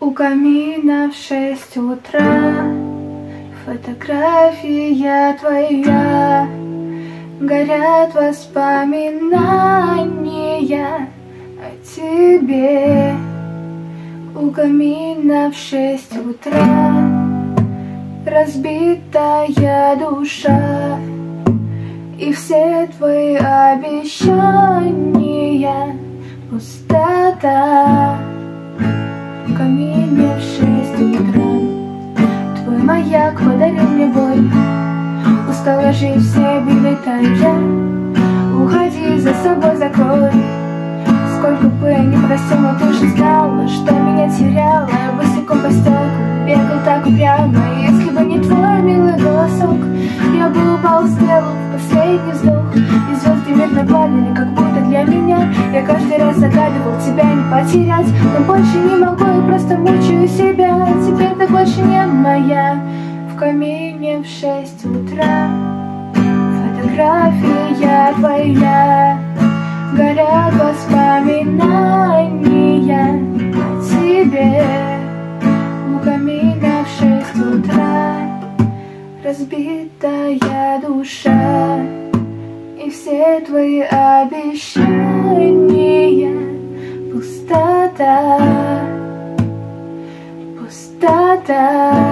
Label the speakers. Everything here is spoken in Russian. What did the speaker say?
Speaker 1: У камина в 6 утра фотография твоя, горят воспоминания о тебе. У камина в 6 утра разбитая душа, и все твои обещания пустота. В камине в 6 утра твой маяк подарил мне боль. Устала жить, все билетаю я. Уходи, за собой закрой. Сколько бы я ни просил, но ты же знала, что меня теряла. Я босиком по стеклу бегал так упрямо. Если бы не твой милый голосок, я бы упал, сделал последний вздох. И звезды мирно падали, как будто для меня. Я каждый раз загадывал тебя не потерять, но больше не могу, я просто мучаю себя. Теперь ты больше не моя. В камине в 6 утра фотография твоя, горят воспоминания о тебе. У камина в 6 утра разбитая душа, и все твои обещания пустота, пустота.